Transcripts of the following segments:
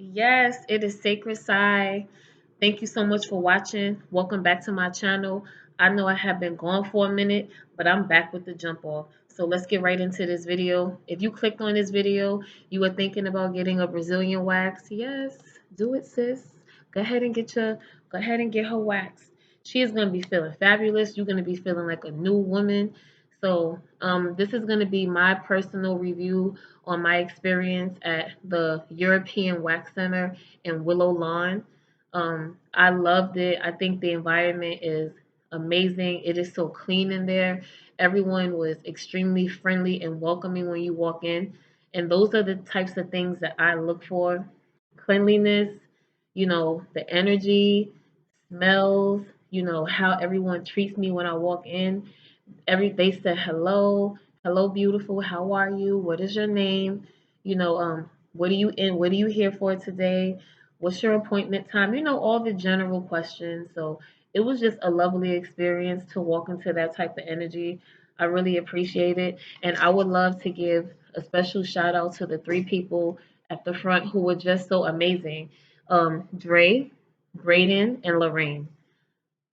Yes, it is Sacred Side. Thank you so much for watching. Welcome back to my channel. I know I have been gone for a minute, but I'm back with the jump off. So let's get right into this video. If you clicked on this video, you were thinking about getting a Brazilian wax. Yes, do it, sis. Go ahead and go ahead and get her wax. She is gonna be feeling fabulous. You're gonna be feeling like a new woman. So this is gonna be my personal review on my experience at the European Wax Center in Willow Lawn. I loved it. I think the environment is amazing. It is so clean in there. Everyone was extremely friendly and welcoming when you walk in. And those are the types of things that I look for: cleanliness, the energy, smells, how everyone treats me when I walk in. They said hello beautiful, how are you, what is your name, what are you here for today, what's your appointment time, all the general questions. So it was just a lovely experience to walk into that type of energy. I really appreciate it, and I would love to give a special shout out to the three people at the front who were just so amazing. Dre, Braden, and Lorraine.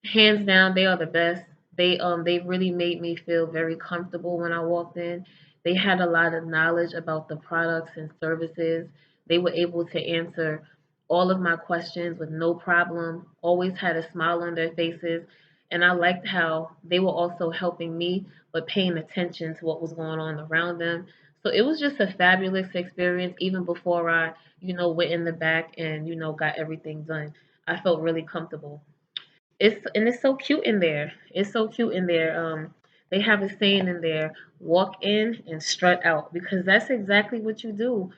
Hands down, they are the best. They really made me feel very comfortable when I walked in. They had a lot of knowledge about the products and services. They were able to answer all of my questions with no problem, always had a smile on their faces, and I liked how they were also helping me but paying attention to what was going on around them. So it was just a fabulous experience even before I, went in the back and, got everything done. I felt really comfortable. It's so cute in there. It's so cute in there. They have a saying in there: walk in and strut out, because that's exactly what you do.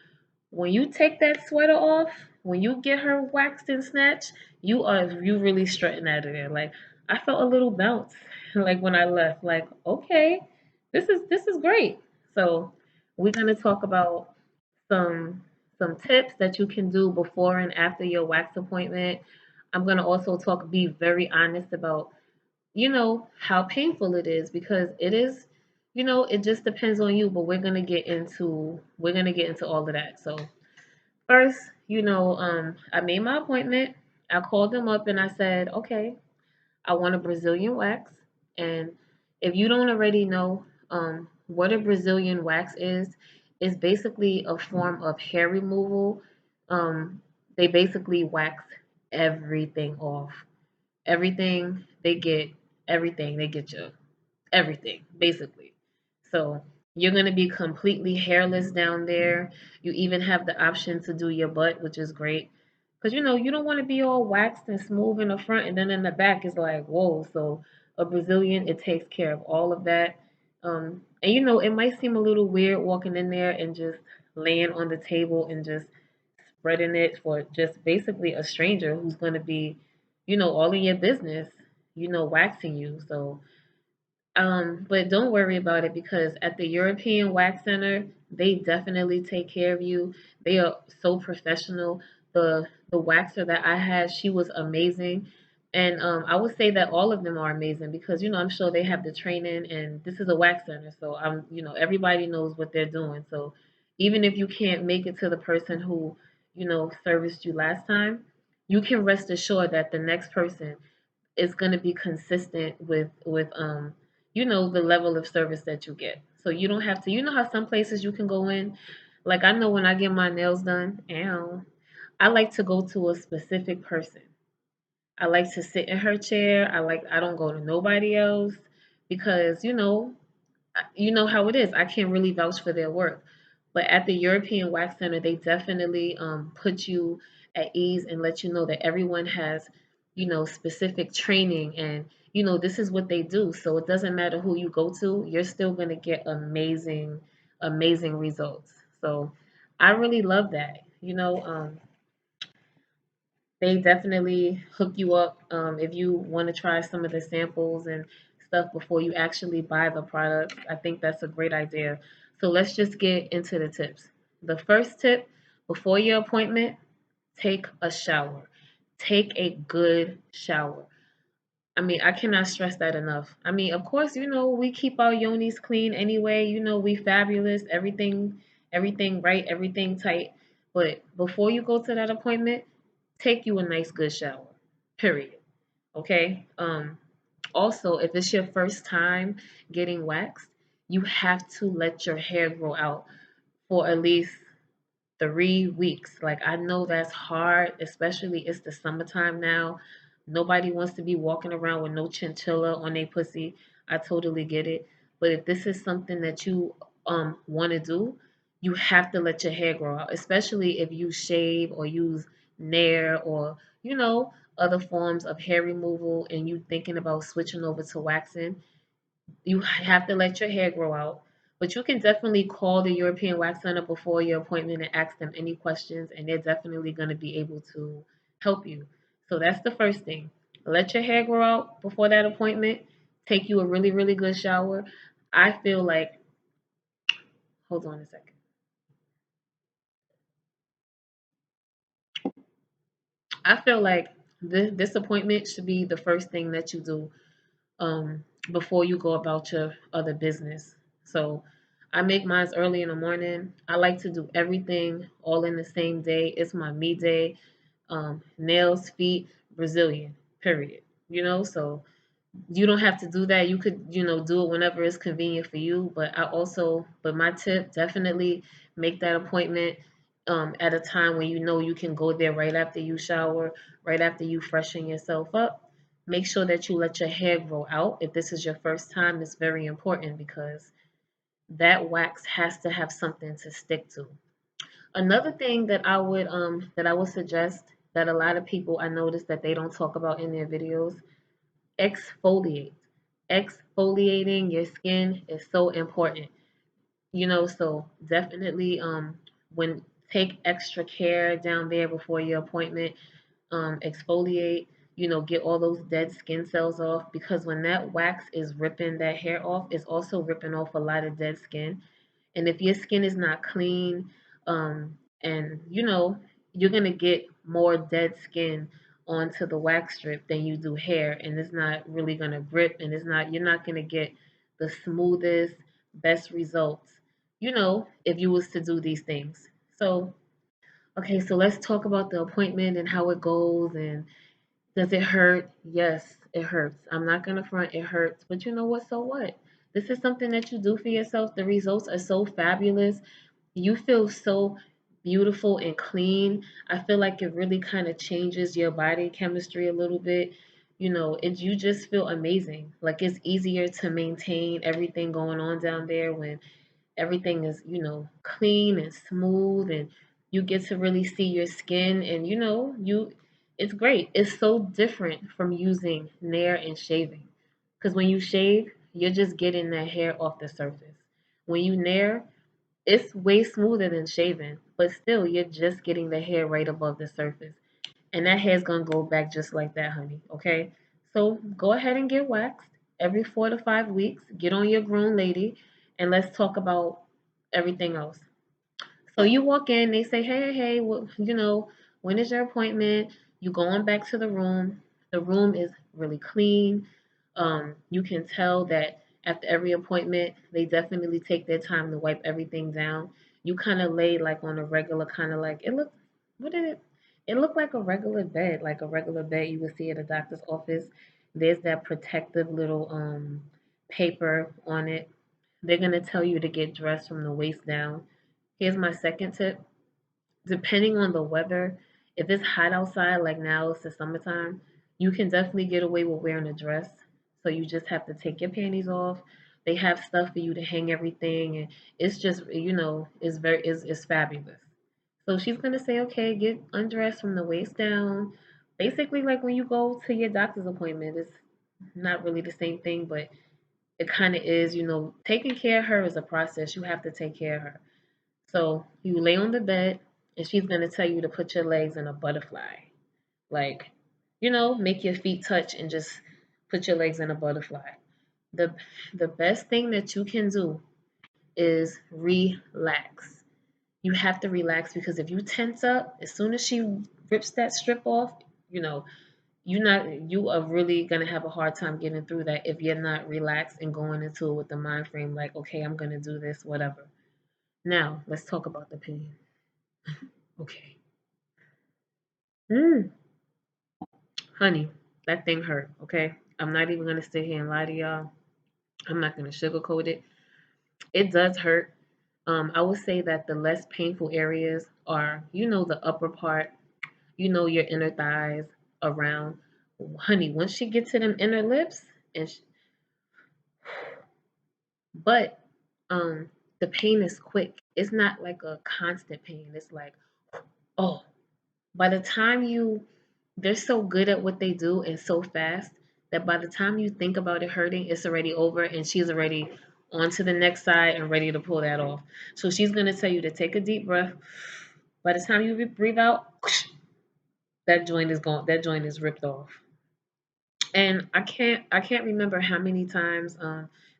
When you take that sweater off, when you get her waxed and snatched, you really strutting out of there. Like, I felt a little bounce like when I left. Like, okay, this is great. So we're gonna talk about some some tips that you can do before and after your wax appointment. I'm going to also be very honest about, how painful it is, because it is, it just depends on you, but we're going to get into all of that. So, first, I made my appointment. I called them up and I said, "Okay, I want a Brazilian wax." And if you don't already know, what a Brazilian wax is basically a form of hair removal. Um, they basically wax everything off. Everything they get, everything they get you, everything basically. So you're gonna be completely hairless down there. You even have the option to do your butt, which is great. Because you don't want to be all waxed and smooth in the front and then in the back is like, whoa. So a Brazilian, it takes care of all of that. And it might seem a little weird walking in there and just laying on the table and just spreading it for just basically a stranger who's going to be, all in your business, waxing you. So but don't worry about it, because at the European Wax Center, they definitely take care of you. They are so professional. The waxer that I had, she was amazing. And I would say that all of them are amazing because, I'm sure they have the training, and this is a wax center. So everybody knows what they're doing. So even if you can't make it to the person who, serviced you last time, you can rest assured that the next person is going to be consistent with the level of service that you get. So you don't have to, how some places you can go in, like I know when I get my nails done, I like to go to a specific person. I like to sit in her chair. I don't go to nobody else, because you know how it is. I can't really vouch for their work. But at the European Wax Center, they definitely put you at ease and let you know that everyone has, specific training, and, this is what they do. So it doesn't matter who you go to, you're still going to get amazing, amazing results. So I really love that. They definitely hook you up if you want to try some of the samples and stuff before you actually buy the product. I think that's a great idea. So let's just get into the tips. The first tip: before your appointment, take a shower. Take a good shower. I mean, I cannot stress that enough. I mean, of course, we keep our yonis clean anyway. We fabulous, everything right, everything tight. But before you go to that appointment, take you a nice good shower. Period. Okay? Also, if it's your first time getting waxed, you have to let your hair grow out for at least 3 weeks. Like, I know that's hard, especially it's the summertime now. Nobody wants to be walking around with no chinchilla on their pussy. I totally get it. But if this is something that you want to do, you have to let your hair grow out, especially if you shave or use Nair or other forms of hair removal and you thinking about switching over to waxing. You have to let your hair grow out. But you can definitely call the European Wax Center before your appointment and ask them any questions, and they're definitely going to be able to help you. So that's the first thing. Let your hair grow out before that appointment. Take you a really, really good shower. I feel like, hold on a second. I feel like this appointment should be the first thing that you do before you go about your other business. So I make mine early in the morning. I like to do everything all in the same day. It's my me day. Nails, feet, Brazilian, period. So you don't have to do that. You could, do it whenever it's convenient for you. But my tip, definitely make that appointment at a time when you know you can go there right after you shower, right after you freshen yourself up. Make sure that you let your hair grow out. If this is your first time, it's very important because that wax has to have something to stick to. Another thing that I would suggest that a lot of people I notice that they don't talk about in their videos: exfoliate. Exfoliating your skin is so important. So definitely when take extra care down there before your appointment. Exfoliate, get all those dead skin cells off, because when that wax is ripping that hair off, it's also ripping off a lot of dead skin. And if your skin is not clean, and you're gonna get more dead skin onto the wax strip than you do hair, and it's not really gonna grip, and you're not gonna get the smoothest, best results, if you was to do these things. So, okay, so let's talk about the appointment and how it goes. And does it hurt? Yes, it hurts. I'm not gonna front, it hurts. But you know what? So what? This is something that you do for yourself. The results are so fabulous. You feel so beautiful and clean. I feel like it really kind of changes your body chemistry a little bit. You just feel amazing. Like, it's easier to maintain everything going on down there when everything is, clean and smooth, and you get to really see your skin, and it's great. It's so different from using Nair and shaving. Because when you shave, you're just getting that hair off the surface. When you Nair, it's way smoother than shaving, but still you're just getting the hair right above the surface. And that hair's gonna go back just like that, honey. Okay? So go ahead and get waxed every 4 to 5 weeks. Get on your grown lady, and let's talk about everything else. So you walk in, they say, hey, hey, well, when is your appointment? You going back to the room. The room is really clean. You can tell that after every appointment, they definitely take their time to wipe everything down. You kind of lay like on a regular, kind of like, what did it? It looked like like a regular bed you would see at a doctor's office. There's that protective little paper on it. They're gonna tell you to get dressed from the waist down. Here's my second tip. Depending on the weather, if it's hot outside, like now it's the summertime, you can definitely get away with wearing a dress. So you just have to take your panties off. They have stuff for you to hang everything, and it's just, it's fabulous. So she's gonna say, okay, get undressed from the waist down. Basically, like when you go to your doctor's appointment, it's not really the same thing, but it kind of is. Taking care of her is a process. You have to take care of her. So you lay on the bed, and she's gonna tell you to put your legs in a butterfly. Like, make your feet touch and just put your legs in a butterfly. The the best thing that you can do is relax. You have to relax, because if you tense up, as soon as she rips that strip off, you know, you are really gonna have a hard time getting through that if you're not relaxed and going into it with the mind frame like, okay, I'm gonna do this, whatever. Now let's talk about the pain. Okay. Mm, honey, that thing hurt. Okay. I'm not even gonna sit here and lie to y'all. I'm not gonna sugarcoat it. It does hurt. I would say that the less painful areas are, the upper part, your inner thighs around. Honey, once she gets to them inner lips, and but the pain is quick. It's not like a constant pain. It's like, oh, by the time they're so good at what they do and so fast that by the time you think about it hurting, it's already over and she's already on to the next side and ready to pull that off. So she's gonna tell you to take a deep breath. By the time you breathe out, that joint is gone. That joint is ripped off. And I can't remember how many times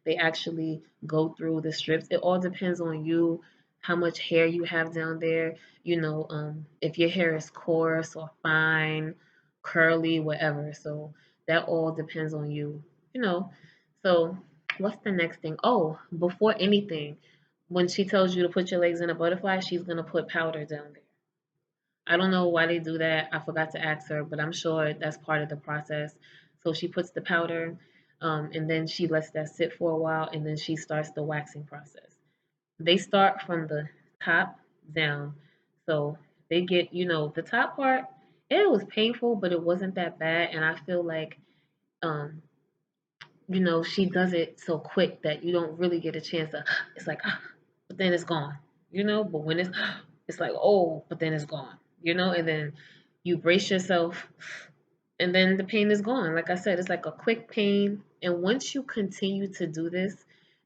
they actually go through the strips. It all depends on you, how much hair you have down there. If your hair is coarse or fine, curly, whatever. So that all depends on you. You know. So what's the next thing? Oh, before anything, when she tells you to put your legs in a butterfly, she's gonna put powder down there. I don't know why they do that. I forgot to ask her, but I'm sure that's part of the process. So she puts the powder, and then she lets that sit for a while, and then she starts the waxing process. They start from the top down. So they get, the top part, it was painful, but it wasn't that bad. And I feel like, um, she does it so quick that you don't really get a chance to, it's like, but then it's gone, but when it's like, oh, but then it's gone, and then you brace yourself and then the pain is gone. Like I said, it's like a quick pain. And once you continue to do this,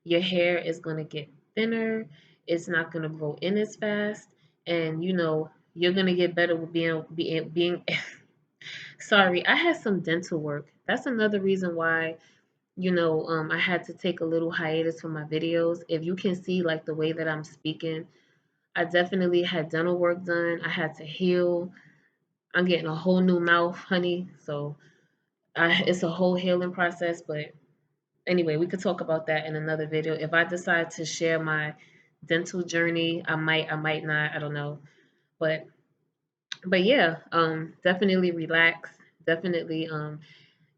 your hair is going to get thinner. It's not going to grow in as fast. And, you're going to get better with being sorry, I had some dental work. That's another reason why I had to take a little hiatus from my videos. If you can see like the way that I'm speaking, I definitely had dental work done. I had to heal. I'm getting a whole new mouth, honey. So it's a whole healing process. But anyway, we could talk about that in another video. If I decide to share my dental journey, I might not. I don't know. But yeah, definitely relax. Definitely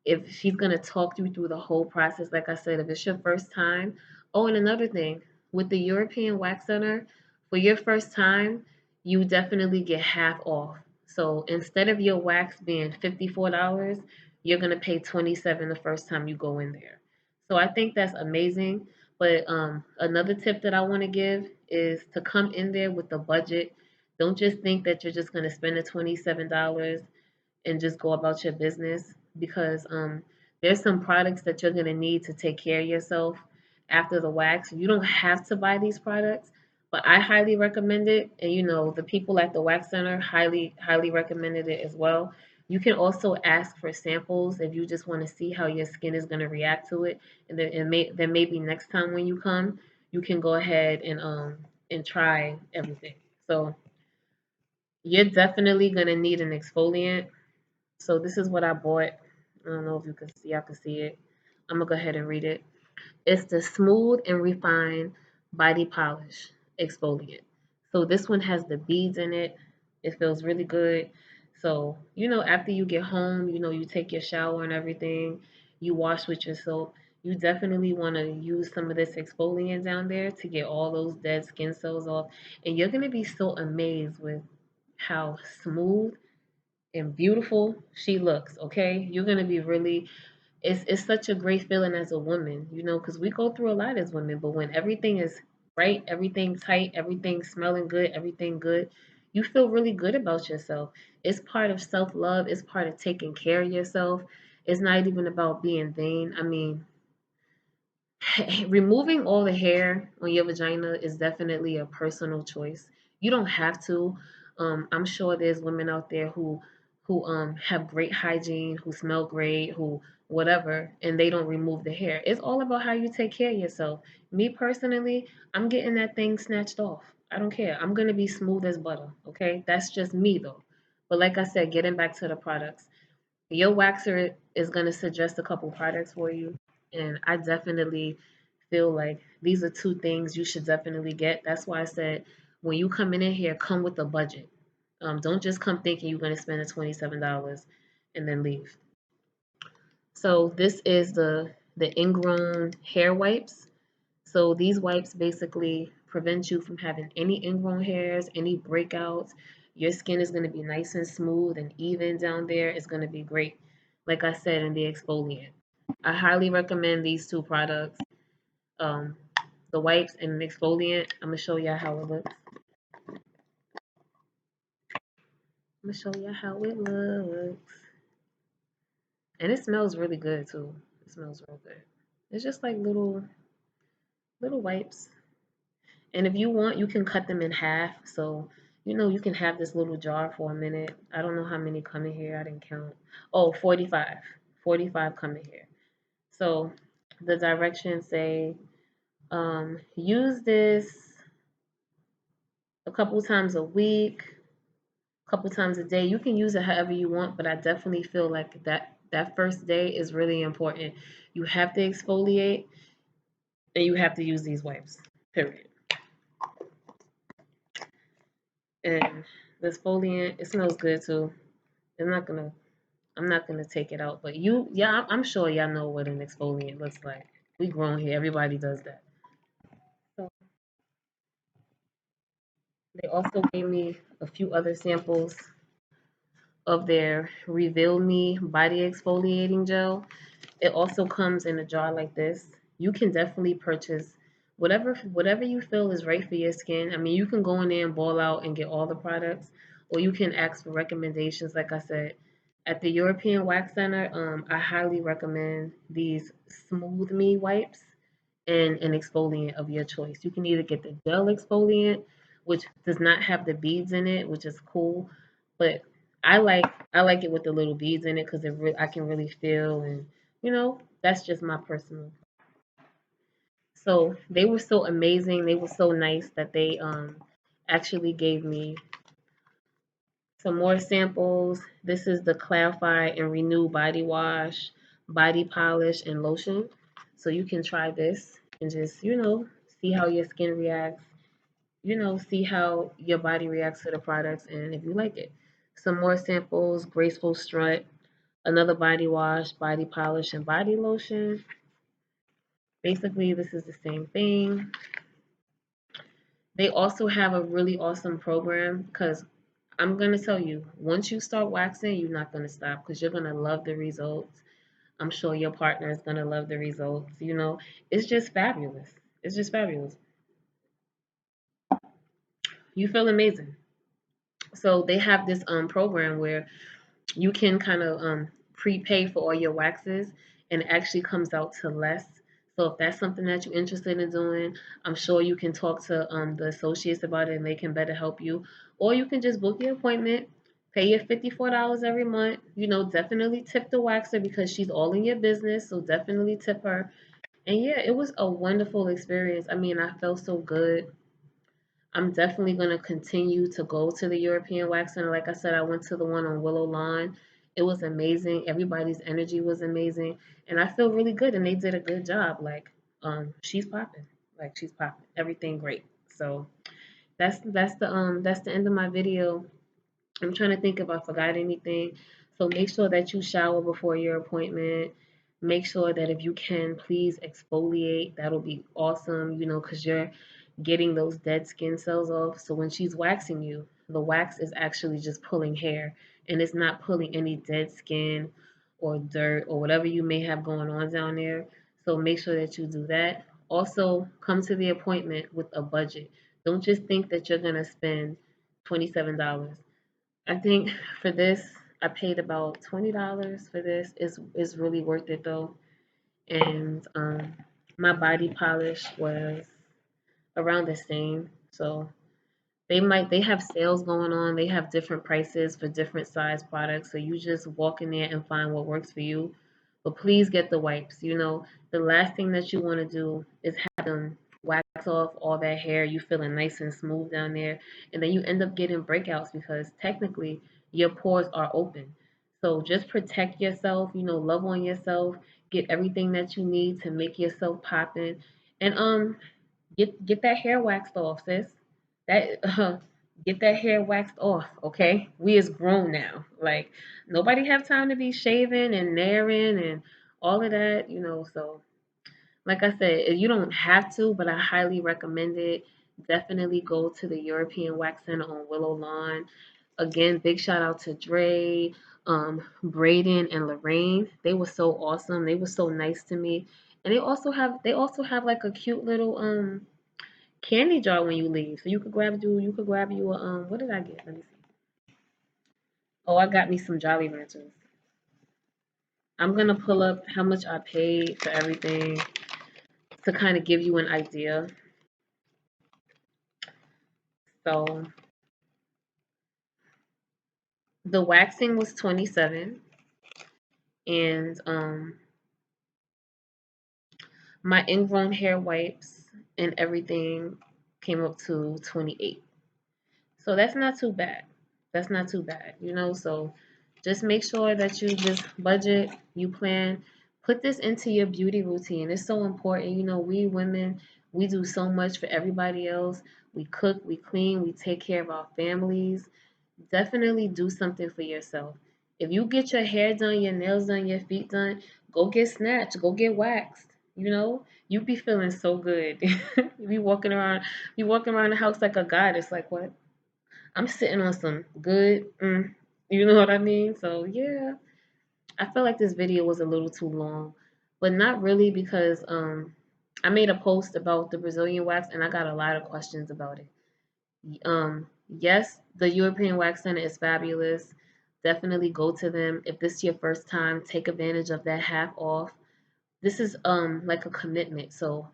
if she's gonna talk you through the whole process, like I said, if it's your first time. Oh, and another thing, with the European Wax Center, for your first time, you definitely get half off. So instead of your wax being $54, you're gonna pay 27 the first time you go in there. So I think that's amazing. But another tip that I want to give is to come in there with the budget. Don't just think that you're just gonna spend the $27 and just go about your business because there's some products that you're going to need to take care of yourself after the wax. You don't have to buy these products, but I highly recommend it. And the people at the wax center highly recommended it as well. You can also ask for samples if you just want to see how your skin is going to react to it, and then maybe next time when you come, you can go ahead and try everything. So you're definitely going to need an exfoliant. So this is what I bought. I don't know if you can see. I can see it. I'm gonna go ahead and read it. It's the Smooth and Refined Body Polish Exfoliant. So this one has the beads in it. It feels really good. So after you get home, you take your shower and everything. You wash with your soap. You definitely want to use some of this exfoliant down there to get all those dead skin cells off. And you're gonna be so amazed with how smooth and beautiful she looks. Okay, you're gonna be really. It's such a great feeling as a woman, because we go through a lot as women. But when everything is right, everything tight, everything smelling good, everything good, you feel really good about yourself. It's part of self love. It's part of taking care of yourself. It's not even about being vain. I mean, removing all the hair on your vagina is definitely a personal choice. You don't have to. I'm sure there's women out there who have great hygiene, who smell great, who whatever, and they don't remove the hair. It's all about how you take care of yourself. Me personally, I'm getting that thing snatched off. I don't care. I'm gonna be smooth as butter. Okay, that's just me though. But like I said, getting back to the products, your waxer is going to suggest a couple products for you. And I definitely feel like these are two things you should definitely get. That's why I said when you come in here, come with a budget. Don't just come thinking you're going to spend the $27 and then leave. So this is the ingrown hair wipes. So these wipes basically prevent you from having any ingrown hairs, any breakouts. Your skin is going to be nice and smooth and even down there. It's going to be great. Like I said in the exfoliant. I highly recommend these two products. Um, the wipes and the exfoliant. I'm gonna show y'all how it looks. I'm gonna show y'all how it looks. And it smells really good too. It smells real good. It's just like little wipes. And if you want, you can cut them in half. So, you can have this little jar for a minute. I don't know how many come in here. I didn't count. Oh, 45. 45 come in here. So the directions say, use this a couple times a week, a couple times a day. You can use it however you want, but I definitely feel like that first day is really important. You have to exfoliate and you have to use these wipes. Period. And the exfoliant, it smells good too. I'm not gonna I'm not gonna take it out, but yeah, I'm sure y'all know what an exfoliant looks like. We grown here, everybody does that. So they also gave me a few other samples of their Reveal Me body exfoliating gel. It also comes in a jar like this. You can definitely purchase whatever you feel is right for your skin. I mean, you can go in there and ball out and get all the products, or you can ask for recommendations. Like I said, at the European Wax Center, I highly recommend these Smooth Me wipes and an exfoliant of your choice. You can either get the gel exfoliant, which does not have the beads in it, which is cool, but I like it with the little beads in it because I can really feel, and that's just my personal. So they were so amazing. They were so nice that they actually gave me some more samples. This is the Clarify and Renew body wash, body polish, and lotion. So you can try this and just, see how your skin reacts, see how your body reacts to the products and if you like it. Some more samples, Graceful Strut, another body wash, body polish, and body lotion. Basically, this is the same thing. They also have a really awesome program because I'm going to tell you, once you start waxing, you're not going to stop because you're going to love the results. I'm sure your partner is going to love the results. It's just fabulous. It's just fabulous. You feel amazing. So they have this program where you can kind of prepay for all your waxes and it actually comes out to less. So if that's something that you're interested in doing, I'm sure you can talk to the associates about it and they can better help you. Or you can just book your appointment, pay your $54 every month. Definitely tip the waxer because she's all in your business. So definitely tip her. And yeah, it was a wonderful experience. I mean, I felt so good. I'm definitely going to continue to go to the European Wax Center. Like I said, I went to the one on Willow Lawn. It was amazing. Everybody's energy was amazing. And I feel really good. And they did a good job. Like, she's popping. Like, she's popping. Everything great. So that's the end of my video. I'm trying to think if I forgot anything. So make sure that you shower before your appointment. Make sure that if you can, please exfoliate. That'll be awesome, because you're getting those dead skin cells off. So when she's waxing you, the wax is actually just pulling hair and it's not pulling any dead skin or dirt or whatever you may have going on down there. So make sure that you do that. Also, come to the appointment with a budget. Don't just think that you're going to spend $27. I think for this, I paid about $20 for this. It's really worth it though. And my body polish was around the same. So they have sales going on. They have different prices for different size products. So you just walk in there and find what works for you. But please get the wipes. The last thing that you want to do is have them wax off all that hair. You feeling nice and smooth down there. And then you end up getting breakouts because technically your pores are open. So just protect yourself, love on yourself, get everything that you need to make yourself popping. And get that hair waxed off, sis. That Get that hair waxed off, okay? We is grown now. Like nobody have time to be shaving and nairing and all of that, so like I said, you don't have to, but I highly recommend it. Definitely go to the European Wax Center on Willow Lawn. Again, big shout out to Dre, Braden, and Lorraine. They were so awesome. They were so nice to me, and they also have like a cute little candy jar when you leave, so you could grab you a what did I get? Let me see. Oh, I got me some Jolly Ranchers. I'm gonna pull up how much I paid for everything to kind of give you an idea. So the waxing was 27 and my ingrown hair wipes and everything came up to 28. So that's not too bad. That's not too bad. So just make sure that you just budget, you plan, put this into your beauty routine. It's so important. We women, we do so much for everybody else. We cook, we clean, we take care of our families. Definitely do something for yourself. If you get your hair done, your nails done, your feet done, go get snatched, go get waxed. You be feeling so good. you be walking around, you walking around the house like a goddess. Like what? I'm sitting on some good, you know what I mean? So yeah, I feel like this video was a little too long, but not really because I made a post about the Brazilian wax and I got a lot of questions about it. Yes, the European Wax Center is fabulous. Definitely go to them. If this is your first time, take advantage of that half off. This is like a commitment. So,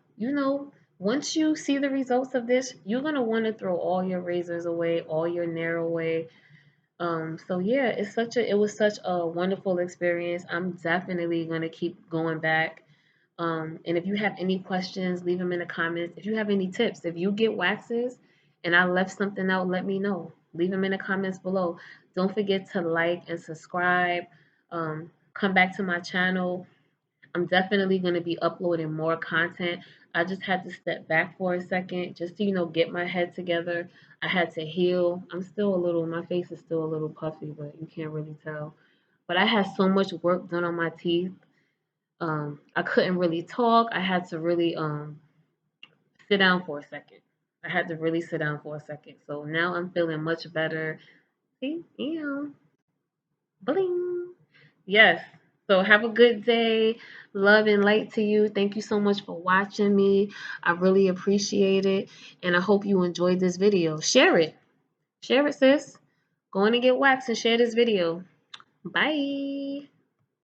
once you see the results of this, you're gonna want to throw all your razors away, all your nair away. So yeah, it was such a wonderful experience. I'm definitely gonna keep going back. And if you have any questions, leave them in the comments. If you have any tips, if you get waxes and I left something out, let me know. Leave them in the comments below. Don't forget to like and subscribe. Come back to my channel. I'm definitely going to be uploading more content. I just had to step back for a second just to, get my head together. I had to heal. My face is still a little puffy, but you can't really tell. But I had so much work done on my teeth. I couldn't really talk. I had to really sit down for a second. I had to really sit down for a second. So now I'm feeling much better. See, bling. Yes. So have a good day. Love and light to you. Thank you so much for watching me. I really appreciate it. And I hope you enjoyed this video. Share it. Share it, sis. Go on and get waxed and share this video. Bye.